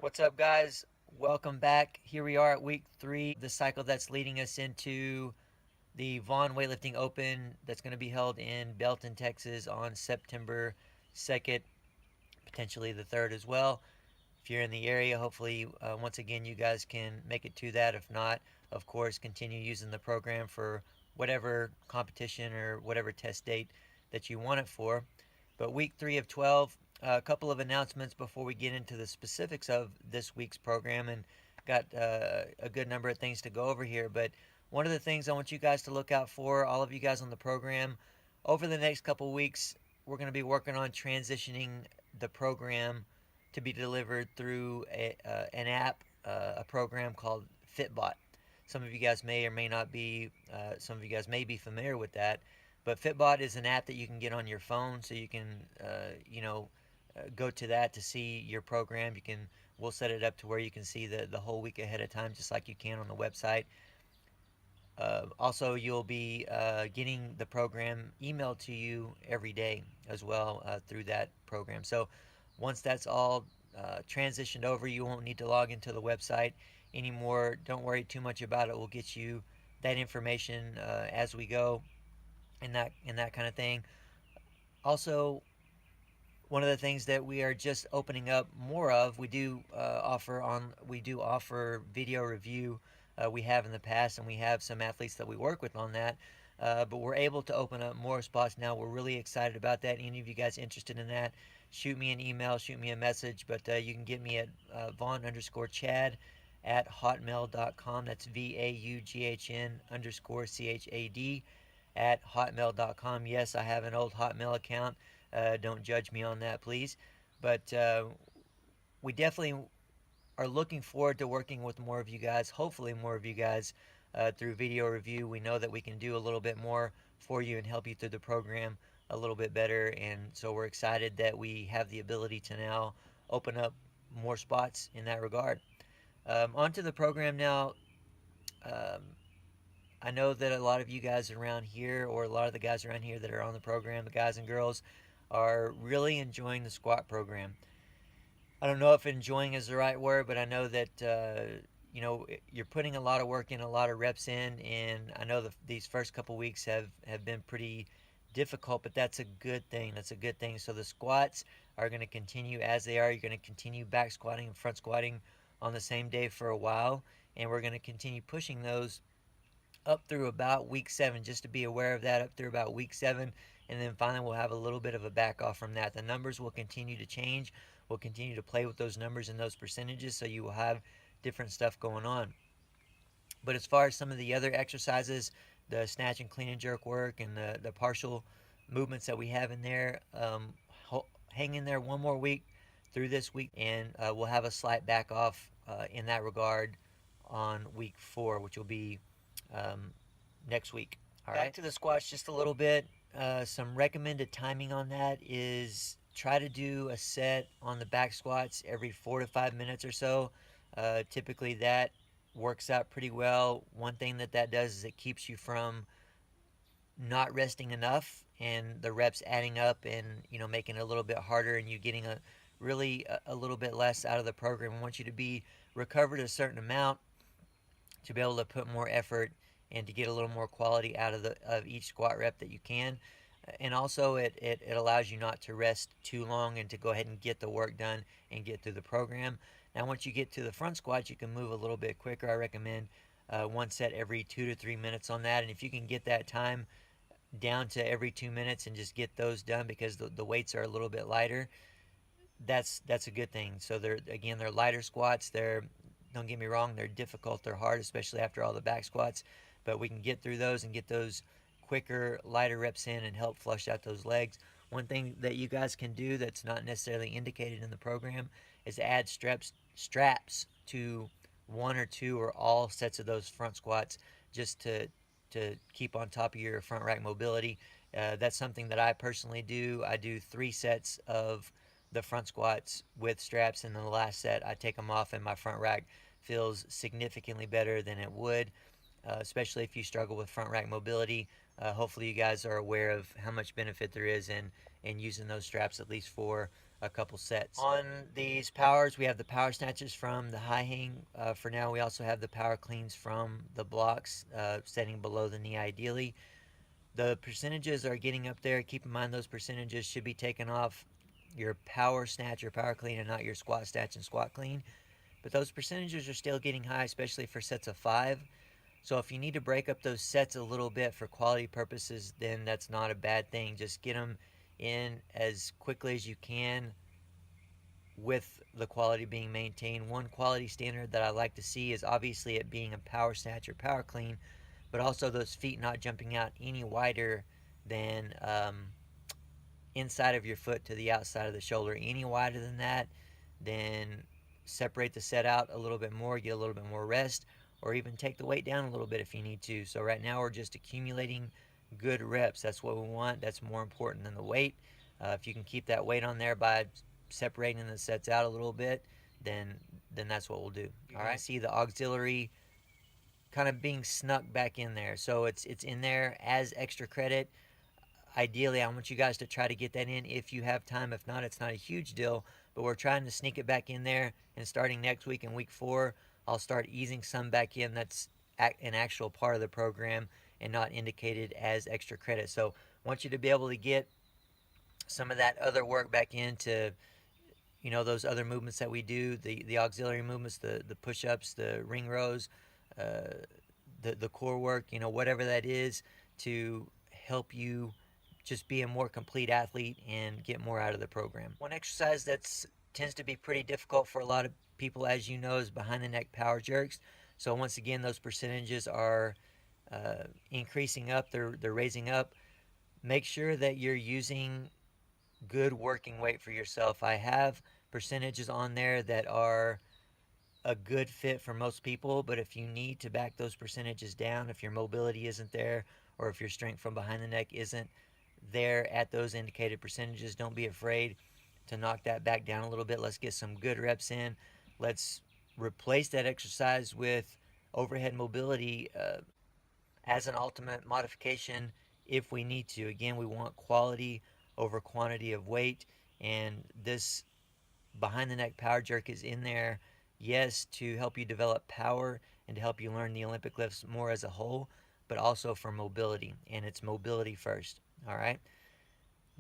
What's up, guys? Welcome back. Here we are at week 3, the cycle that's leading us into the Vaughn Weightlifting Open that's going to be held in Belton, Texas on September 2nd, potentially the 3rd as well. If you're in the area, hopefully, once again, you guys can make it to that. If not, of course, continue using the program for whatever competition or whatever test date that you want it for. But week 3 of 12, a couple of announcements before we get into the specifics of this week's program, and got a good number of things to go over here. But one of the things I want you guys to look out for, all of you guys on the program, over the next couple of weeks, we're going to be working on transitioning the program to be delivered through an app, a program called Fitbot. Some of you guys may or may not be, some of you guys may be familiar with that, but Fitbot is an app that you can get on your phone, so you can, go to that to see your program. We'll set it up to where you can see the whole week ahead of time, just like you can on the website. Also, you'll be getting the program emailed to you every day as well through that program. So once that's all transitioned over, you won't need to log into the website anymore. Don't worry too much about it. We'll get you that information as we go, and that kind of thing. Also, one of the things that we are just opening up more of, we do offer video review. We have in the past, and we have some athletes that we work with on that. But we're able to open up more spots now. We're really excited about that. Any of you guys interested in that, shoot me an email, shoot me a message. But you can get me at Vaughn_Chad at hotmail.com. That's VAUGHN_CHAD at hotmail.com. Yes, I have an old Hotmail account. Don't judge me on that, please. But we definitely are looking forward to working with more of you guys, hopefully more of you guys, through video review. We know that we can do a little bit more for you and help you through the program a little bit better. And so we're excited that we have the ability to now open up more spots in that regard. Onto the program now. Um, I know that a lot of you guys around here, or a lot of the guys around here that are on the program, the guys and girls, are really enjoying the squat program. I don't know if enjoying is the right word, but I know that you're putting a lot of work in, a lot of reps in, and I know these first couple weeks have been pretty difficult, but that's a good thing. That's a good thing. So the squats are going to continue as they are. You're going to continue back squatting and front squatting on the same day for a while, and we're going to continue pushing those up through about week 7, just to be aware of that, up through about week 7, and then finally we'll have a little bit of a back off from that. The numbers will continue to change. We'll continue to play with those numbers and those percentages, so you will have different stuff going on. But as far as some of the other exercises, the snatch and clean and jerk work, and the partial movements that we have in there, hang in there one more week through this week, and we'll have a slight back off in that regard on week 4, which will be um, next week. All right. Back to the squats just a little bit. Some recommended timing on that is try to do a set on the back squats every 4 to 5 minutes or so. Typically, that works out pretty well. One thing that does is it keeps you from not resting enough and the reps adding up and making it a little bit harder, and you getting a little bit less out of the program. We want you to be recovered a certain amount to be able to put more effort and to get a little more quality out of each squat rep that you can. And also it allows you not to rest too long and to go ahead and get the work done and get through the program. Now once you get to the front squats, you can move a little bit quicker. I recommend one set every 2 to 3 minutes on that, and if you can get that time down to every 2 minutes and just get those done, because the weights are a little bit lighter, that's a good thing. So they're lighter squats. Don't get me wrong, they're difficult, they're hard, especially after all the back squats, but we can get through those and get those quicker, lighter reps in and help flush out those legs. One thing that you guys can do that's not necessarily indicated in the program is add straps to one or two or all sets of those front squats, just to keep on top of your front rack mobility. That's something that I personally do. I do 3 sets of the front squats with straps, and then the last set I take them off, and my front rack feels significantly better than it would, especially if you struggle with front rack mobility. Hopefully you guys are aware of how much benefit there is in using those straps, at least for a couple sets. On these powers, we have the power snatches from the high hang. For now, we also have the power cleans from the blocks, setting below the knee ideally. The percentages are getting up there. Keep in mind those percentages should be taken off your power snatch or power clean and not your squat snatch and squat clean. But those percentages are still getting high, especially for sets of 5. So if you need to break up those sets a little bit for quality purposes, then that's not a bad thing. Just get them in as quickly as you can with the quality being maintained. One quality standard that I like to see is obviously it being a power snatch or power clean, but also those feet not jumping out any wider than inside of your foot to the outside of the shoulder. Any wider than that, then separate the set out a little bit more, get a little bit more rest, or even take the weight down a little bit if you need to. So right now we're just accumulating good reps. That's what we want. That's more important than the weight. If you can keep that weight on there by separating the sets out a little bit, then that's what we'll do. All right. See the auxiliary kind of being snuck back in there. So it's in there as extra credit. Ideally, I want you guys to try to get that in if you have time. If not, it's not a huge deal, but we're trying to sneak it back in there. And starting next week in week 4, I'll start easing some back in that's an actual part of the program and not indicated as extra credit. So I want you to be able to get some of that other work back into, those other movements that we do, the auxiliary movements, the push-ups, the ring rows, the core work, whatever that is, to help you just be a more complete athlete and get more out of the program. One exercise that tends to be pretty difficult for a lot of people, as you know, is behind the neck power jerks. So once again, those percentages are increasing up, they're raising up. Make sure that you're using good working weight for yourself. I have percentages on there that are a good fit for most people, but if you need to back those percentages down, if your mobility isn't there, or if your strength from behind the neck isn't there at those indicated percentages, don't be afraid to knock that back down a little bit. Let's get some good reps in. Let's replace that exercise with overhead mobility as an ultimate modification if we need to. Again, we want quality over quantity of weight, and this behind the neck power jerk is in there, yes, to help you develop power and to help you learn the Olympic lifts more as a whole, but also for mobility, and it's mobility first. All right.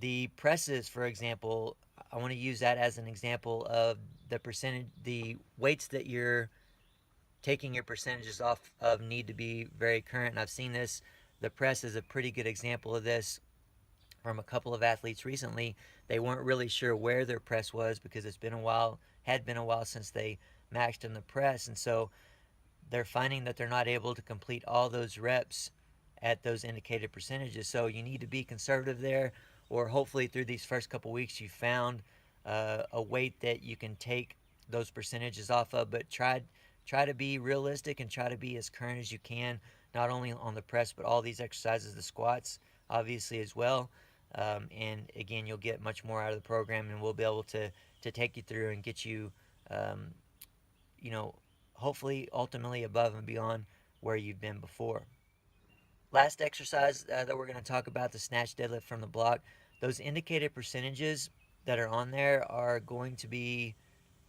The presses, for example, I want to use that as an example of the weights that you're taking your percentages off of need to be very current. And I've seen this. The press is a pretty good example of this from a couple of athletes recently. They weren't really sure where their press was because had been a while since they maxed in the press. And so they're finding that they're not able to complete all those reps at those indicated percentages. So you need to be conservative there, or hopefully through these first couple weeks you found a weight that you can take those percentages off of. But try to be realistic and try to be as current as you can, not only on the press but all these exercises, the squats obviously as well. And again, you'll get much more out of the program, and we'll be able to take you through and get you hopefully ultimately above and beyond where you've been before. Last exercise that we're going to talk about, the snatch deadlift from the block. Those indicated percentages that are on there are going to be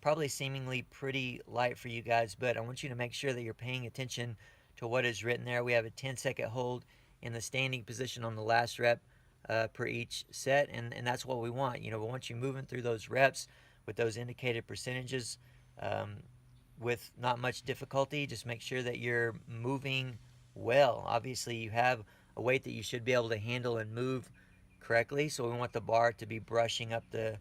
probably seemingly pretty light for you guys, but I want you to make sure that you're paying attention to what is written there. We have a 10-second hold in the standing position on the last rep per each set, and that's what we want. We want you moving through those reps with those indicated percentages with not much difficulty. Just make sure that you're moving well. Obviously, you have a weight that you should be able to handle and move correctly, so we want the bar to be brushing up the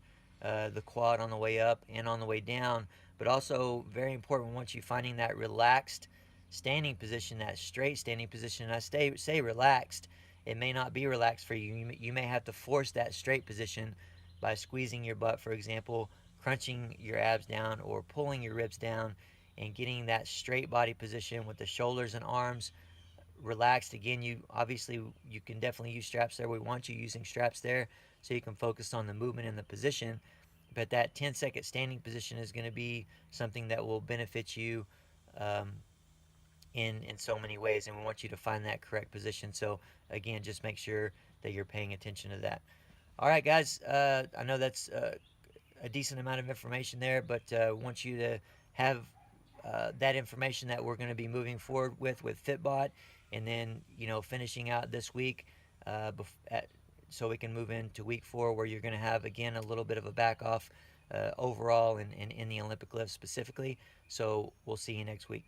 quad on the way up and on the way down. But also, very important, once you finding that relaxed standing position, that straight standing position, and I say relaxed, it may not be relaxed for you. You may have to force that straight position by squeezing your butt, for example, crunching your abs down or pulling your ribs down and getting that straight body position with the shoulders and arms relaxed. Again, you can definitely use straps there. We want you using straps there so you can focus on the movement and the position. But that 10-second standing position is going to be something that will benefit you in so many ways, and we want you to find that correct position. So again, just make sure that you're paying attention to that. All right, guys, I know that's a decent amount of information there, but want you to have that information that we're going to be moving forward with Fitbot, and then finishing out this week, so we can move into week 4 where you're going to have again a little bit of a back off overall in the Olympic lift specifically. So we'll see you next week.